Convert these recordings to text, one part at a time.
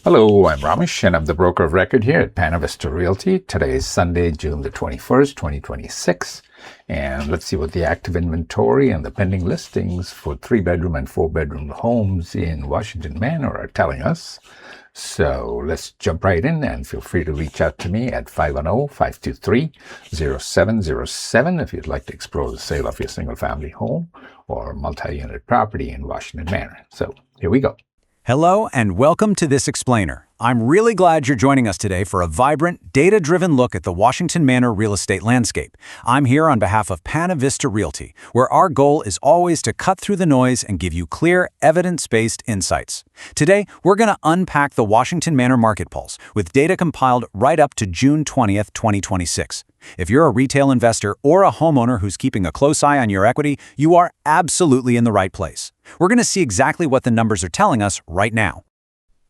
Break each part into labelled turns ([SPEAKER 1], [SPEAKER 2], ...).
[SPEAKER 1] Hello, I'm Ramish, and I'm the broker of record here at Panavista Realty. Today is Sunday, June the 21st, 2026. And let's see what the active inventory and the pending listings for 3-bedroom and 4-bedroom homes in Washington Manor are telling us. So let's jump right in, and feel free to reach out to me at 510-523-0707 if you'd like to explore the sale of your single-family home or multi-unit property in Washington Manor. So here we go.
[SPEAKER 2] Hello and welcome to This Explainer. I'm really glad you're joining us today for a vibrant, data-driven look at the Washington Manor real estate landscape. I'm here on behalf of Panavista Realty, where our goal is always to cut through the noise and give you clear, evidence-based insights. Today, we're going to unpack the Washington Manor market pulse with data compiled right up to June 20th, 2026. If you're a retail investor or a homeowner who's keeping a close eye on your equity, you are absolutely in the right place. We're going to see exactly what the numbers are telling us right now.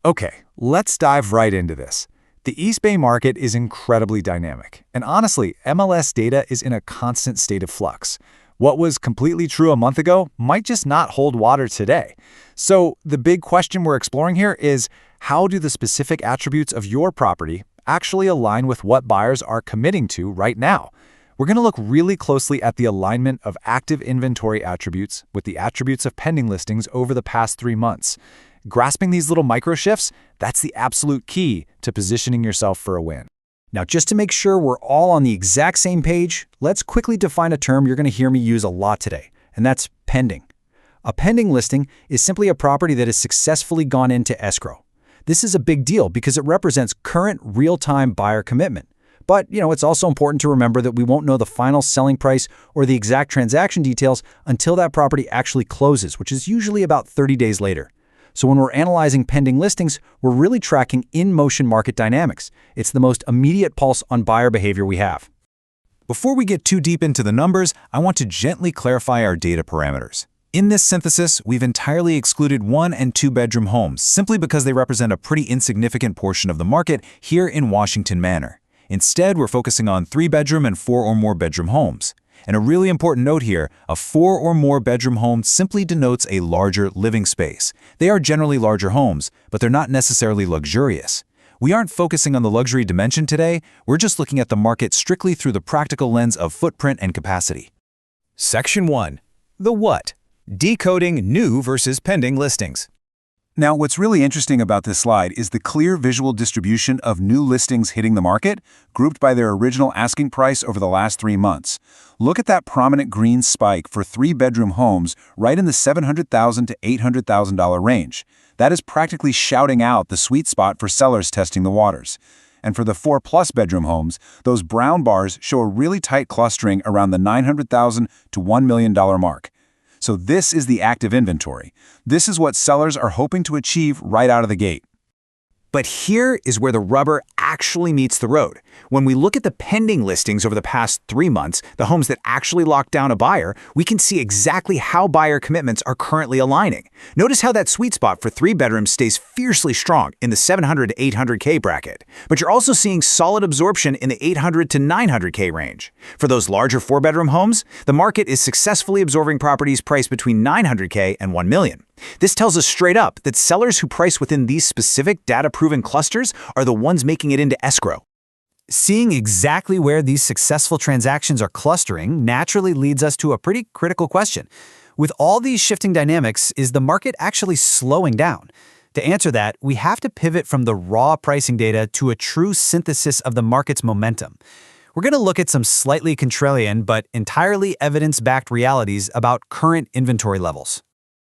[SPEAKER 3] Okay, let's dive right into this. The East Bay market is incredibly dynamic, and honestly, MLS data is in a constant state of flux. What was completely true a month ago might just not hold water today. So the big question we're exploring here is, how do the specific attributes of your property actually align with what buyers are committing to right now? We're going to look really closely at the alignment of active inventory attributes with the attributes of pending listings over the past 3 months. Grasping these little micro shifts, that's the absolute key to positioning yourself for a win.
[SPEAKER 2] Now, just to make sure we're all on the exact same page, let's quickly define a term you're going to hear me use a lot today, and that's pending. A pending listing is simply a property that has successfully gone into escrow. This is a big deal because it represents current real-time buyer commitment. But, it's also important to remember that we won't know the final selling price or the exact transaction details until that property actually closes, which is usually about 30 days later. So when we're analyzing pending listings, we're really tracking in-motion market dynamics. It's the most immediate pulse on buyer behavior we have.
[SPEAKER 3] Before we get too deep into the numbers, I want to gently clarify our data parameters. In this synthesis, we've entirely excluded 1- and 2-bedroom homes simply because they represent a pretty insignificant portion of the market here in Washington Manor. Instead, we're focusing on 3-bedroom and 4 or more bedroom homes. And a really important note here, a 4 or more bedroom home simply denotes a larger living space. They are generally larger homes, but they're not necessarily luxurious. We aren't focusing on the luxury dimension today, we're just looking at the market strictly through the practical lens of footprint and capacity.
[SPEAKER 2] Section 1. The what? Decoding new versus pending listings.
[SPEAKER 3] Now, what's really interesting about this slide is the clear visual distribution of new listings hitting the market, grouped by their original asking price over the last 3 months. Look at that prominent green spike for 3-bedroom homes right in the $700,000 to $800,000 range. That is practically shouting out the sweet spot for sellers testing the waters. And for the 4+ bedroom homes, those brown bars show a really tight clustering around the $900,000 to $1 million mark. So this is the active inventory. This is what sellers are hoping to achieve right out of the gate.
[SPEAKER 2] But here is where the rubber actually meets the road. When we look at the pending listings over the past 3 months, the homes that actually locked down a buyer, we can see exactly how buyer commitments are currently aligning. Notice how that sweet spot for 3 bedrooms stays fiercely strong in the $700,000 to $800,000 bracket. But you're also seeing solid absorption in the $800,000 to $900,000 range. For those larger 4-bedroom homes, the market is successfully absorbing properties priced between $900,000 and $1 million. This tells us straight up that sellers who price within these specific data-proven clusters are the ones making it into escrow. Seeing exactly where these successful transactions are clustering naturally leads us to a pretty critical question. With all these shifting dynamics, is the market actually slowing down? To answer that, we have to pivot from the raw pricing data to a true synthesis of the market's momentum. We're going to look at some slightly contrarian but entirely evidence-backed realities about current inventory levels.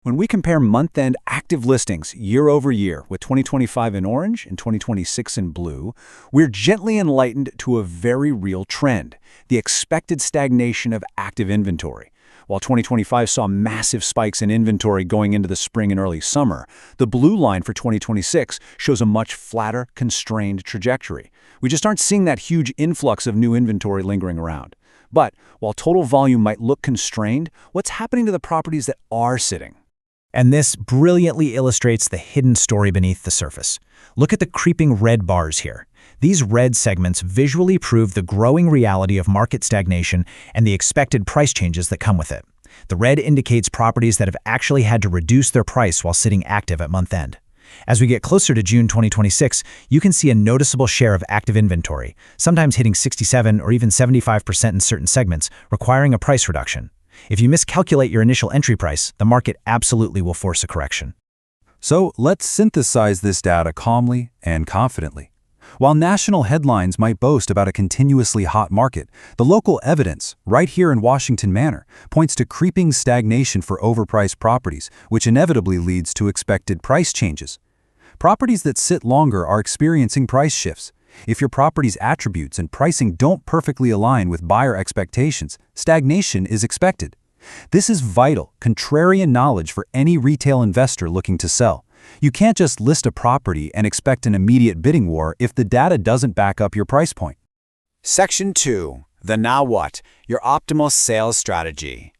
[SPEAKER 3] When we compare month-end active listings year over year with 2025 in orange and 2026 in blue, we're gently enlightened to a very real trend, the expected stagnation of active inventory. While 2025 saw massive spikes in inventory going into the spring and early summer, the blue line for 2026 shows a much flatter, constrained trajectory. We just aren't seeing that huge influx of new inventory lingering around. But while total volume might look constrained, what's happening to the properties that are sitting?
[SPEAKER 2] And this brilliantly illustrates the hidden story beneath the surface. Look at the creeping red bars here. These red segments visually prove the growing reality of market stagnation and the expected price changes that come with it. The red indicates properties that have actually had to reduce their price while sitting active at month end.
[SPEAKER 4] As we get closer to June 2026, you can see a noticeable share of active inventory, sometimes hitting 67 or even 75% in certain segments, requiring a price reduction. If you miscalculate your initial entry price, the market absolutely will force a correction.
[SPEAKER 3] So let's synthesize this data calmly and confidently. While national headlines might boast about a continuously hot market, the local evidence, right here in Washington Manor, points to creeping stagnation for overpriced properties, which inevitably leads to expected price changes. Properties that sit longer are experiencing price shifts. If your property's attributes and pricing don't perfectly align with buyer expectations, stagnation is expected. This is vital, contrarian knowledge for any retail investor looking to sell. You can't just list a property and expect an immediate bidding war if the data doesn't back up your price point.
[SPEAKER 2] Section 2. The Now What? Your optimal sales strategy.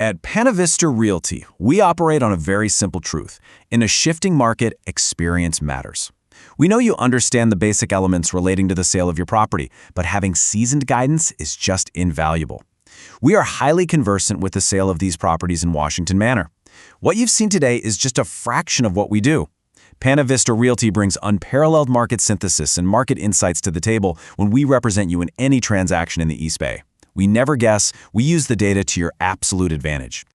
[SPEAKER 2] At Panavista Realty, we operate on a very simple truth. In a shifting market, experience matters. We know you understand the basic elements relating to the sale of your property, but having seasoned guidance is just invaluable. We are highly conversant with the sale of these properties in Washington Manor. What you've seen today is just a fraction of what we do. Panavista Realty brings unparalleled market synthesis and market insights to the table when we represent you in any transaction in the East Bay. We never guess, we use the data to your absolute advantage.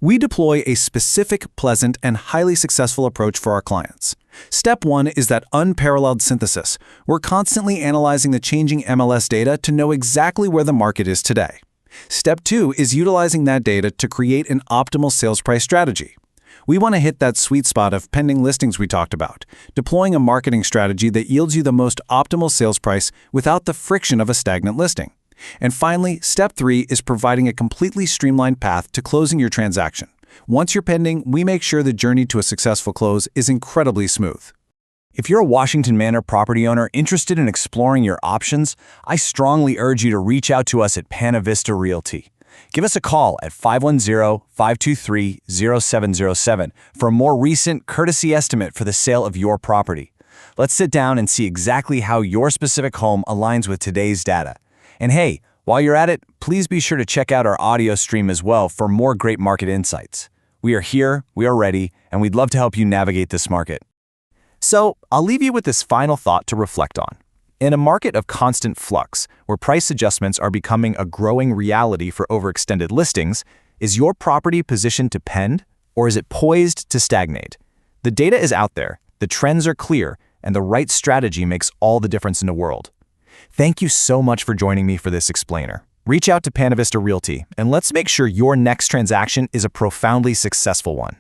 [SPEAKER 5] We deploy a specific, pleasant, and highly successful approach for our clients. Step 1 is that unparalleled synthesis. We're constantly analyzing the changing MLS data to know exactly where the market is today. Step 2 is utilizing that data to create an optimal sales price strategy. We want to hit that sweet spot of pending listings we talked about, deploying a marketing strategy that yields you the most optimal sales price without the friction of a stagnant listing. And finally, step 3 is providing a completely streamlined path to closing your transaction. Once you're pending, we make sure the journey to a successful close is incredibly smooth.
[SPEAKER 2] If you're a Washington Manor property owner interested in exploring your options, I strongly urge you to reach out to us at Panavista Realty. Give us a call at 510-523-0707 for a more recent courtesy estimate for the sale of your property. Let's sit down and see exactly how your specific home aligns with today's data. And hey, while you're at it, please be sure to check out our audio stream as well for more great market insights. We are here, we are ready, and we'd love to help you navigate this market. So, I'll leave you with this final thought to reflect on. In a market of constant flux, where price adjustments are becoming a growing reality for overextended listings, is your property positioned to pend, or is it poised to stagnate? The data is out there, the trends are clear, and the right strategy makes all the difference in the world. Thank you so much for joining me for this explainer. Reach out to Panavista Realty, and let's make sure your next transaction is a profoundly successful one.